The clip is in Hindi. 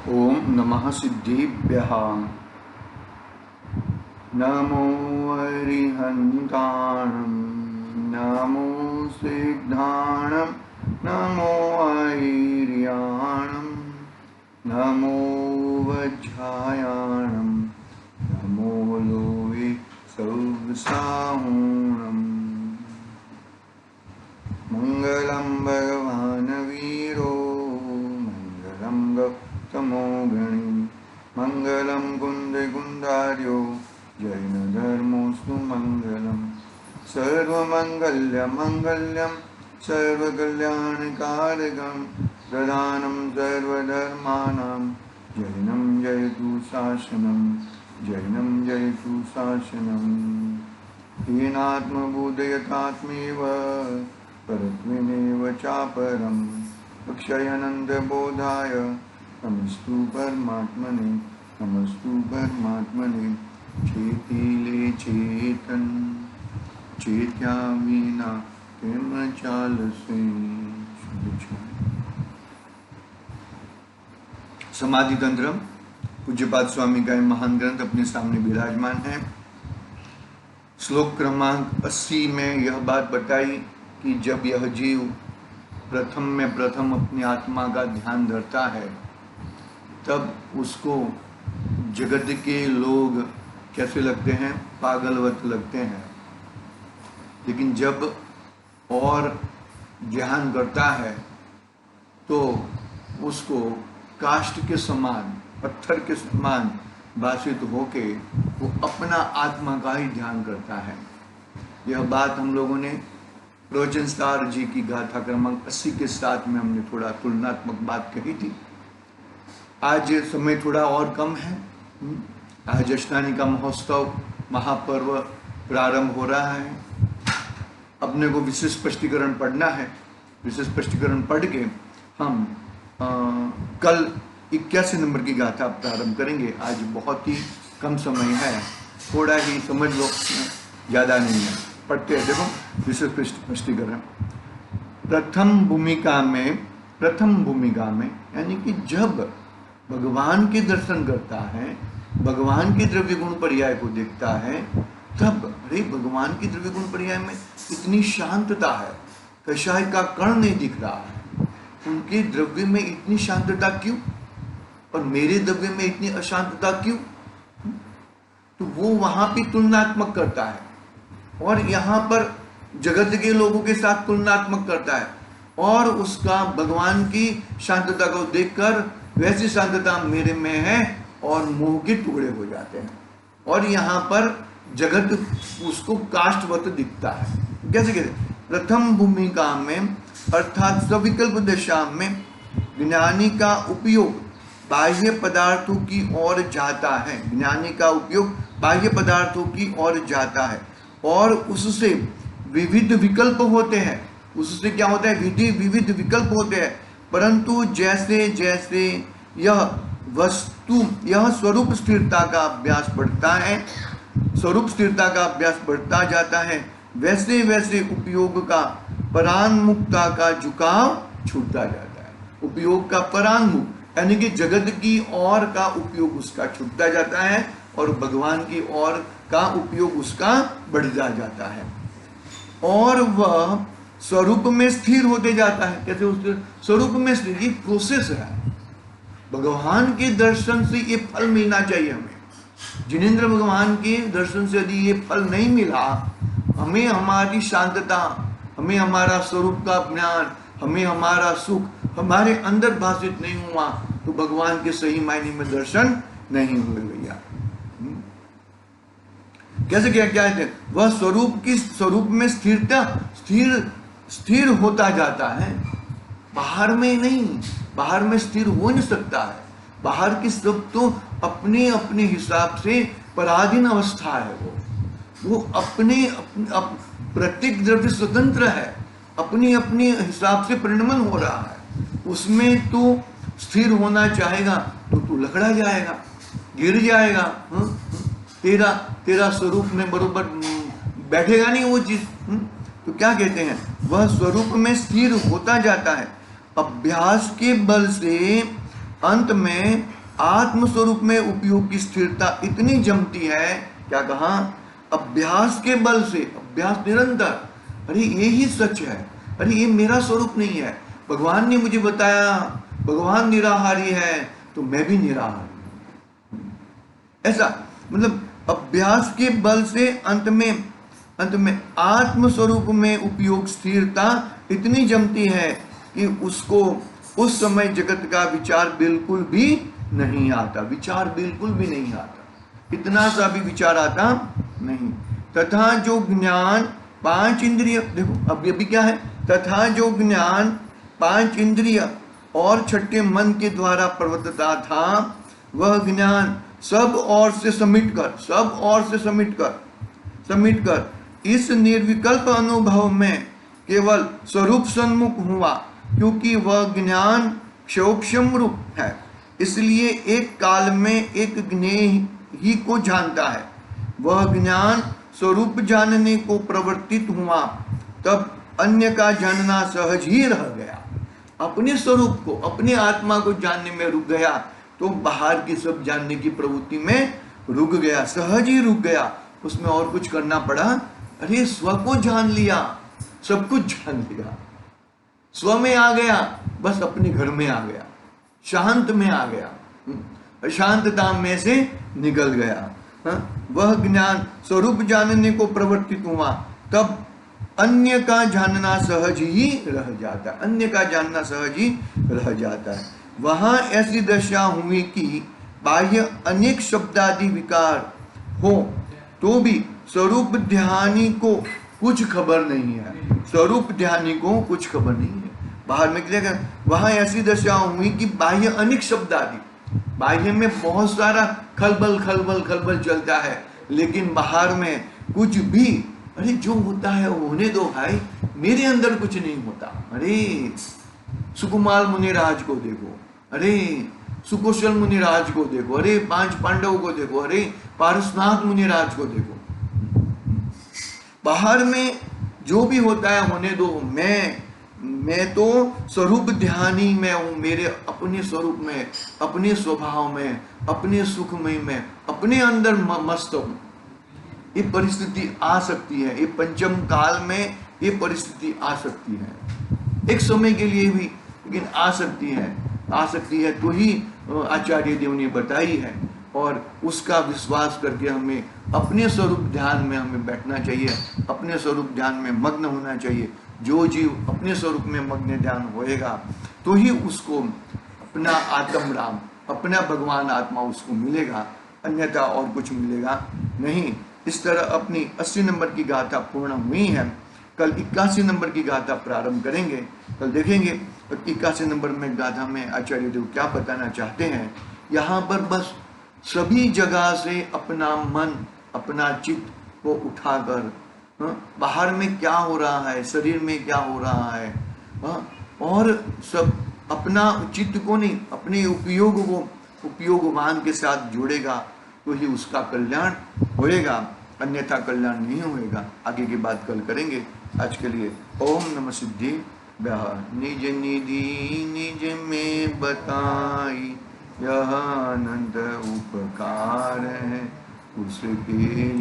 ओम नमः सिद्धिभ्यः। नमो अरिहन्ताणं, नमो सिद्धाणं, नमो ऐर्याणं, नमो वज्रायाणं, नमो लोहे सौसाहूणम्। मंगलं भगवान् वीरो, मंगलं गौतमो गणी, मंगलं कुन्दकुन्दार्यो, जैनधर्मोऽस्तु मंगलम्। सर्वमङ्गल्यमङ्गल्यं सर्वकल्याणकारकं, प्रधानं सर्वधर्माणां, जैनं जयतु शासनं, जैनं जयतु शासनम्। येनात्मबोधयतात्मेव परत्वेनेव चापरम्, अक्षयानन्दबोधाय नमस्तु परमात्मने, नमस्तु परमात्मने। चेतिले चेतन, चेत्या विना किम चालसे। समाधि तंत्र पूज्यपाद स्वामी का महान ग्रंथ अपने सामने विराजमान है। श्लोक क्रमांक 80 में यह बात बताई कि जब यह जीव प्रथम अपनी आत्मा का ध्यान धरता है, तब उसको जगत के लोग कैसे लगते हैं? पागलवत लगते हैं। लेकिन जब और ध्यान करता है तो उसको काष्ठ के समान, पत्थर के समान भाषित होके वो अपना आत्मा का ही ध्यान करता है। यह बात हम लोगों ने प्रवचन सार जी की गाथा क्रमांक 80 के साथ में हमने थोड़ा तुलनात्मक बात कही थी। आज समय थोड़ा और कम है। आज अष्टानी का महोत्सव महापर्व प्रारंभ हो रहा है। अपने को विशेष स्पष्टीकरण पढ़ना है। विशेष स्पष्टीकरण पढ़ के हम कल 81 नंबर की गाथा प्रारंभ करेंगे। आज बहुत ही कम समय है, थोड़ा ही समझ लो, ज़्यादा नहीं है। पढ़ते हैं, देखो विशेष स्पष्टीकरण। प्रथम भूमिका में यानी कि जब भगवान के दर्शन करता है, भगवान के द्रव्य गुण पर्याय को देखता है, तब अरे भगवान की द्रव्य गुण पर्याय में इतनी शांतता है, कषाय का कण नहीं दिख रहा है। उनके द्रव्य में इतनी शांतता क्यों और मेरे द्रव्य में इतनी अशांतता क्यों? तो वो वहां पे तुलनात्मक करता है और यहाँ पर जगत के लोगों के साथ तुलनात्मक करता है और उसका भगवान की शांतता को देखकर वैसी शांतता मेरे में है और मोह के टुकड़े हो जाते हैं। और यहाँ पर जगत उसको काष्ठवत दिखता है। कैसे कहते? प्रथम भूमिका में अर्थात सविकल्प दशा में ज्ञानी का उपयोग बाह्य पदार्थों की ओर जाता है। ज्ञानी का उपयोग बाह्य पदार्थों की ओर जाता है और उससे विविध विकल्प होते हैं। उससे क्या होता है? विविध विकल्प होते हैं। परंतु जैसे जैसे यह स्वरूप स्थिरता का अभ्यास बढ़ता है, स्वरूप स्थिरता का अभ्यास बढ़ता जाता है, वैसे वैसे उपयोग का परान्मुखता का झुकाव छूटता जाता है। उपयोग का परान्मुख यानी कि जगत की ओर का उपयोग उसका छूटता जाता है और भगवान की ओर का उपयोग उसका बढ़ता जाता है और वह स्वरूप में स्थिर होते जाता है। कैसे? उसके स्वरूप में स्थिर, ये प्रोसेस है। भगवान के दर्शन से ये फल मिलना चाहिए हमें। जिनेंद्र भगवान के दर्शन से यदि ये फल नहीं मिला, हमें हमारी शांतता, हमें हमारा स्वरूप का ज्ञान, हमें हमारा सुख हमारे अंदर भाषित नहीं हुआ, तो भगवान के सही मायने में दर्शन नहीं हुए भैया। कैसे क्या कहते हैं? वह स्वरूप में स्थिर होता जाता है, बाहर में नहीं। बाहर में स्थिर हो नहीं सकता है। बाहर की सब तो अपने अपने हिसाब से पराधीन अवस्था है। वो अपने प्रत्येक द्रव्य स्वतंत्र है, अपनी अपनी हिसाब से परिणमन हो रहा है। उसमें तो स्थिर होना चाहेगा तो तू लकड़ा जाएगा, गिर जाएगा। तेरा स्वरूप में बरोबर बैठेगा नहीं वो चीज। तो क्या कहते हैं? वह स्वरूप में स्थिर होता जाता है। अभ्यास के बल से अंत में आत्म स्वरूप में उपयोग की स्थिरता इतनी जमती है, क्या कहा, अभ्यास के बल से, अभ्यास निरंतर, अरे ये ही सच है, अरे ये मेरा स्वरूप नहीं है, भगवान ने मुझे बताया भगवान निराहारी है तो मैं भी निराहारी हूं, ऐसा मतलब अभ्यास के बल से अंत में आत्म स्वरूप में उपयोग स्थिरता इतनी जमती है कि उसको उस समय जगत का विचार बिल्कुल भी नहीं आता, विचार बिल्कुल भी नहीं आता, इतना सा भी विचार आता नहीं। तथा जो ज्ञान पांच इंद्रिय, देखो अभी क्या है, तथा जो ज्ञान पांच इंद्रिय और छठे मन के द्वारा प्रवर्तता था, वह ज्ञान सब ओर से समिट कर इस निर्विकल्प अनुभव में केवल स्वरूप सन्मुख हुआ, क्योंकि वह ज्ञान क्षोक्षम रूप है, इसलिए एक काल में एक ज्ञेय ही को जानता है। वह ज्ञान स्वरूप जानने को प्रवर्तित हुआ, तब अन्य का जानना सहज ही रह गया। अपने स्वरूप को, अपने आत्मा को जानने में रुक गया तो बाहर की सब जानने की प्रवृत्ति में रुक गया, सहज ही रुक गया, उसमें और कुछ करना पड़ा। अरे स्व को जान लिया, सब कुछ जान लिया, स्व में आ गया, बस अपने घर में आ गया, शांत में आ गया, अशांतता में से निकल गया। वह ज्ञान स्वरूप जानने को प्रवर्तित हुआ, तब अन्य का जानना सहज ही रह जाता है, अन्य का जानना सहज ही रह जाता है। वहां ऐसी दशा हुई कि बाह्य अनेक शब्दादि विकार हो तो भी स्वरूप ध्यानी को कुछ खबर नहीं है, स्वरूप ध्यानी को कुछ खबर नहीं है। बाहर में क्या, वहां ऐसी दशा हुई कि बाह्य अनेक शब्दादि, बाह्य में बहुत सारा खलबल चलता है, लेकिन बाहर में कुछ भी, अरे जो होता है वो होने दो भाई, मेरे अंदर कुछ नहीं होता। अरे सुकुमार मुनिराज को देखो, अरे सुकौशल मुनिराज को देखो, अरे पांच पांडवों को देखो, अरे पारसनाथ मुनिराज को देखो, बाहर में जो भी होता है होने दो, मैं तो स्वरूप ध्यानी में हूं, मेरे अपने स्वरूप में, अपने स्वभाव में, अपने सुखमय में, अपने अंदर मस्त हूं। ये परिस्थिति आ सकती है, ये पंचम काल में ये परिस्थिति आ सकती है, एक समय के लिए भी, लेकिन आ सकती है तो ही आचार्य देव ने बताई है, और उसका विश्वास करके हमें अपने स्वरूप ध्यान में हमें बैठना चाहिए, अपने स्वरूप ध्यान में मग्न होना चाहिए। जो जीव अपने स्वरूप में मग्न ध्यान होएगा तो ही उसको अपना आत्म राम, अपना भगवान आत्मा उसको मिलेगा, अन्यथा और कुछ मिलेगा नहीं। इस तरह अपनी 80 नंबर की गाथा पूर्ण हुई है। कल 81 नंबर की गाथा प्रारंभ करेंगे। कल देखेंगे 81 नंबर में गाथा में आचार्य देव क्या बताना चाहते हैं। यहाँ पर बस सभी जगह से अपना मन, अपना चित्त को उठाकर, बाहर में क्या हो रहा है, शरीर में क्या हो रहा है, और सब अपना चित्त को नहीं, अपने उपयोग को उपयोगवान के साथ जोड़ेगा तो ही उसका कल्याण होएगा, अन्यथा कल्याण नहीं होएगा। आगे की बात कल करेंगे। आज के लिए ओम नमः सिद्धि निज निधि निज में बताई, यह अनंत उपकार है उसके लिए।